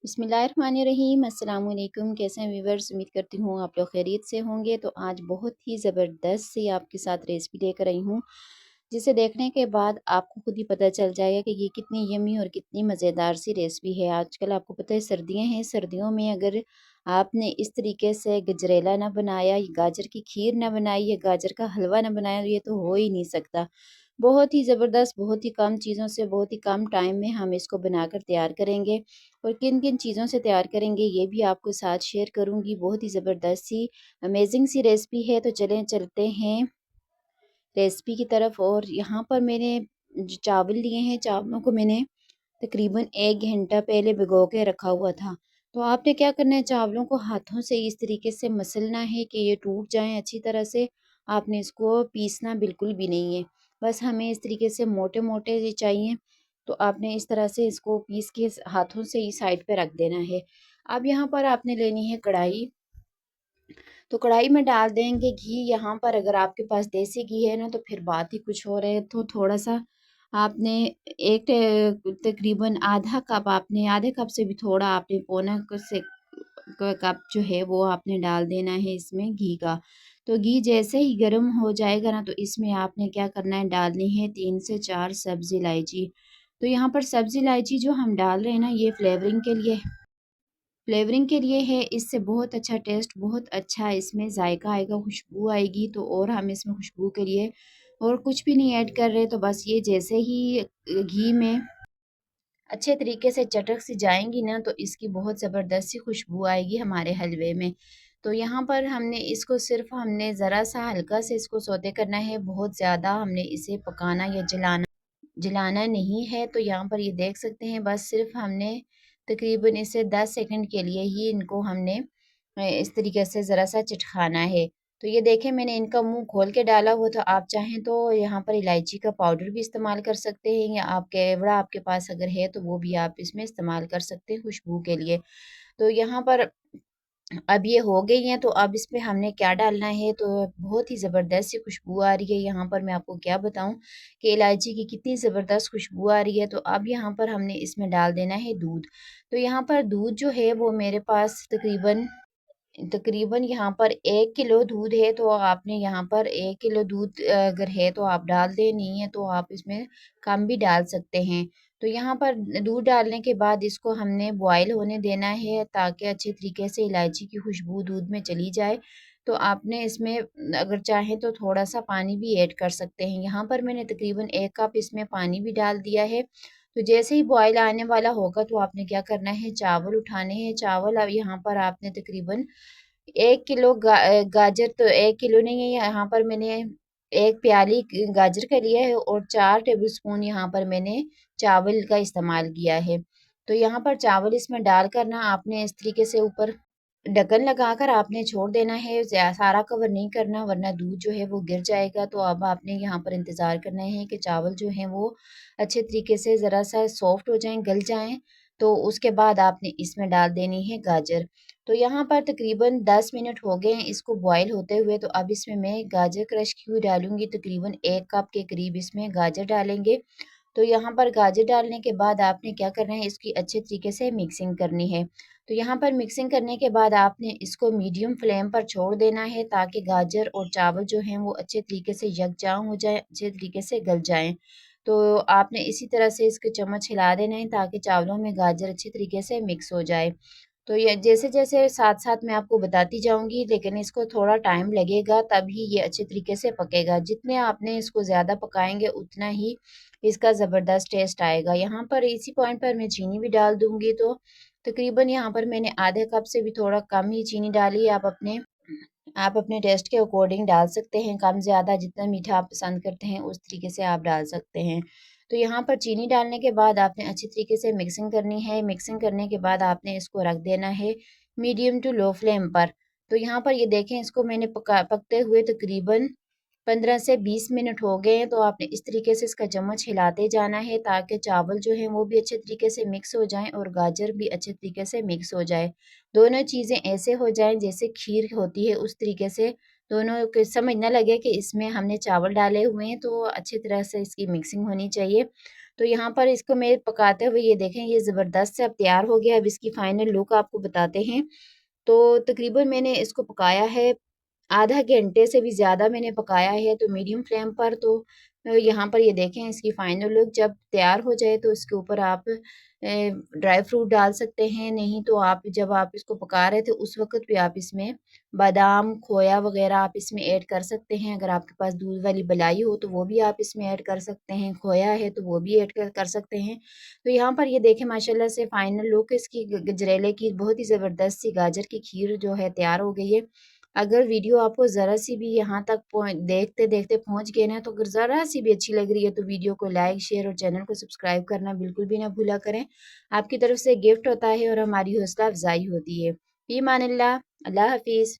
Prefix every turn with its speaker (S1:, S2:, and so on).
S1: बिस्मिल्लाहिर्रहमानिर्रहीम अस्सलाम वालेकुम। कैसे हैं व्यूअर्स? उम्मीद करती हूँ आप लोग खैरियत से होंगे। तो आज बहुत ही ज़बरदस्त सी आपके साथ रेसिपी लेकर आई हूँ, जिसे देखने के बाद आपको खुद ही पता चल जाएगा कि ये कितनी यम्मी और कितनी मज़ेदार सी रेसिपी है। आजकल आपको पता है सर्दियाँ हैं, सर्दियों में अगर आपने इस तरीके से गजरेला ना बनाया, गाजर की खीर ना बनाई या गाजर का हलवा ना बनाया, ये तो हो ही नहीं सकता। बहुत ही ज़बरदस्त, बहुत ही कम चीज़ों से, बहुत ही कम टाइम में हम इसको बनाकर तैयार करेंगे। और किन-किन चीज़ों से तैयार करेंगे ये भी आपको साथ शेयर करूँगी। बहुत ही ज़बरदस्त सी अमेज़िंग सी रेसिपी है। तो चलें चलते हैं रेसिपी की तरफ। और यहाँ पर मैंने जो चावल लिए हैं, चावलों को मैंने तकरीबन 1 घंटा पहले भिगो के रखा हुआ था। तो आपने क्या करना है, चावलों को हाथों से इस तरीके से मसलना है कि ये टूट जाएँ अच्छी तरह से। आपने इसको पीसना बिल्कुल भी नहीं है। बस हमें इस तरीके से मोटे-मोटे ये चाहिए। तो आपने इस तरह से इसको पीस के हाथों से ही साइड पे रख देना है। अब यहाँ पर आपने लेनी है कढ़ाई। तो कढ़ाई में डाल देंगे घी। यहाँ पर अगर आपके पास देसी घी है ना तो फिर बात ही कुछ और है। तो थोड़ा-सा आपने एक तकरीबन आधा कप, आपने आधे कप से भी थोड़ा, आपने पौना क से कप जो है वो आपने डाल देना है इसमें घी का। तो घी जैसे ही गर्म हो जाएगा ना तो इसमें आपने क्या करना है, डालनी है 3 से 4 सब्ज़ी इलायची। तो यहाँ पर सब्ज़ी इलायची जो हम डाल रहे हैं ना, ये फ्लेवरिंग के लिए है। इससे बहुत अच्छा टेस्ट, बहुत अच्छा इसमें जायका आएगा, खुशबू आएगी। तो और हम इसमें खुशबू के लिए और कुछ भी नहीं ऐड कर रहे। तो बस ये जैसे ही घी में अच्छे तरीके से चटक सी जाएंगी ना तो इसकी बहुत ज़बरदस्त सी खुशबू आएगी हमारे हलवे में। तो यहाँ पर हमने इसको सिर्फ हमने ज़रा सा हल्का से इसको सौते करना है, बहुत ज़्यादा हमने इसे पकाना या जलाना नहीं है। तो यहाँ पर ये देख सकते हैं, बस सिर्फ हमने तकरीबन इसे 10 सेकंड के लिए ही इनको हमने इस तरीके से ज़रा सा चटकाना है। तो ये देखें, मैंने इनका मुंह खोल के डाला हुआ था। आप चाहें तो यहाँ पर इलायची का पाउडर भी इस्तेमाल कर सकते हैं, या आप केवड़ा आपके पास अगर है तो वो भी आप इसमें इस्तेमाल कर सकते हैं खुशबू के लिए। तो यहाँ पर अब ये हो गई हैं। तो अब इसमें हमने क्या डालना है, तो बहुत ही ज़बरदस्त सी खुशबू आ रही है। यहाँ पर मैं आपको क्या बताऊँ कि इलायची की कितनी ज़बरदस्त खुशबू आ रही है। तो अब यहाँ पर हमने इसमें डाल देना है दूध। तो यहाँ पर दूध जो है वो मेरे पास तकरीबन तकरीबन यहाँ पर 1 किलो दूध है। तो आपने यहाँ पर 1 किलो दूध अगर है तो आप डाल दें, नहीं है तो आप इसमें कम भी डाल सकते हैं। तो यहाँ पर दूध डालने के बाद इसको हमने बॉयल होने देना है ताकि अच्छे तरीके से इलायची की खुशबू दूध में चली जाए। तो आपने इसमें अगर चाहें तो थोड़ा-सा पानी भी ऐड कर सकते हैं। यहाँ पर मैंने तकरीबन 1 कप इसमें पानी भी डाल दिया है। तो जैसे ही बॉयल आने वाला होगा तो आपने क्या करना है, चावल उठाने हैं। चावल अब यहाँ पर आपने तकरीबन 1 किलो गाजर, तो 1 किलो नहीं है, यहाँ पर मैंने 1 प्याली गाजर का लिया है और 4 टेबलस्पून यहाँ पर मैंने चावल का इस्तेमाल किया है। तो यहाँ पर चावल इसमें डालकर ना आपने इस तरीके से ऊपर ढक्कन लगाकर आपने छोड़ देना है। सारा कवर नहीं करना वरना दूध जो है वो गिर जाएगा। तो अब आपने यहाँ पर इंतज़ार करना है कि चावल जो हैं वो अच्छे तरीके से ज़रा-सा सॉफ्ट हो जाएँ, गल जाएँ। तो उसके बाद आपने इसमें डाल देनी है गाजर। तो यहाँ पर तकरीबन 10 मिनट हो गए हैं इसको बॉयल होते हुए। तो अब इसमें मैं गाजर क्रश की हुई डालूँगी, तकरीबन 1 कप के करीब इसमें गाजर डालेंगे। तो यहाँ पर गाजर डालने के बाद आपने क्या करना है, इसकी अच्छे तरीके से मिक्सिंग करनी है। तो यहाँ पर मिक्सिंग करने के बाद आपने इसको मीडियम फ्लेम पर छोड़ देना है ताकि गाजर और चावल जो हैं वो अच्छे तरीके से यकजां हो जाए, अच्छे तरीके से गल जाएँ। तो आपने इसी तरह से इसके चम्मच हिला देना है ताकि चावलों में गाजर अच्छे तरीके से मिक्स हो जाए। तो ये जैसे-जैसे साथ-साथ मैं आपको बताती जाऊँगी, लेकिन इसको थोड़ा टाइम लगेगा तभी ये अच्छे तरीके से पकेगा। जितने आपने इसको ज़्यादा पकाएँगे उतना ही इसका ज़बरदस्त टेस्ट आएगा। यहाँ पर इसी पॉइंट पर मैं चीनी भी डाल दूँगी। तो तकरीबन यहाँ पर मैंने आधे कप से भी थोड़ा कम ही चीनी डाली है। आप अपने टेस्ट के अकॉर्डिंग डाल सकते हैं, कम ज़्यादा जितना मीठा आप पसंद करते हैं उस तरीके से आप डाल सकते हैं। तो यहाँ पर चीनी डालने के बाद आपने अच्छी तरीके से मिक्सिंग करनी है। मिक्सिंग करने के बाद आपने इसको रख देना है मीडियम टू लो फ्लेम पर। तो यहाँ पर ये देखें, इसको मैंने पकते हुए तकरीबन 15 से 20 मिनट हो गए हैं। तो आपने इस तरीके से इसका चम्मच हिलाते जाना है ताकि चावल जो हैं वो भी अच्छे तरीके से मिक्स हो जाएँ और गाजर भी अच्छे तरीके से मिक्स हो जाए। दोनों चीज़ें ऐसे हो जाएँ जैसे खीर होती है उस तरीके से, दोनों को समझ ना लगे कि इसमें हमने चावल डाले हुए हैं। तो अच्छी तरह से इसकी मिक्सिंग होनी चाहिए। तो यहाँ पर इसको मैं पकाते हुए ये देखें ये ज़बरदस्त से अब तैयार हो गया। अब इसकी फ़ाइनल लुक आपको बताते हैं। तो तकरीबन मैंने इसको पकाया है आधा घंटे से भी ज़्यादा मैंने पकाया है, तो मीडियम फ्लेम पर। तो यहाँ पर ये देखें इसकी फाइनल लुक जब तैयार हो जाए तो इसके ऊपर आप ड्राई फ्रूट डाल सकते हैं। नहीं तो आप जब आप इसको पका रहे थे उस वक़्त भी आप इसमें बादाम, खोया वग़ैरह आप इसमें ऐड कर सकते हैं। अगर आपके पास दूध वाली मलाई हो तो वो भी आप इसमें ऐड कर सकते हैं, खोया है तो वो भी ऐड कर सकते हैं। तो यहाँ पर ये देखें माशाल्लाह से फाइनल लुक इसकी गजरेले की बहुत ही ज़बरदस्त सी गाजर की खीर जो है तैयार हो गई है। अगर वीडियो आपको ज़रा-सी भी यहाँ तक देखते-देखते पहुँच गए ना, तो अगर ज़रा-सी भी अच्छी लग रही है, तो वीडियो को लाइक, शेयर और चैनल को सब्सक्राइब करना बिल्कुल भी ना भूला करें। आपकी तरफ से गिफ्ट होता है और हमारी हौसला अफ़ज़ाई होती है। फ़ी अमानिल्लाह, अल्लाह हाफ़िज़।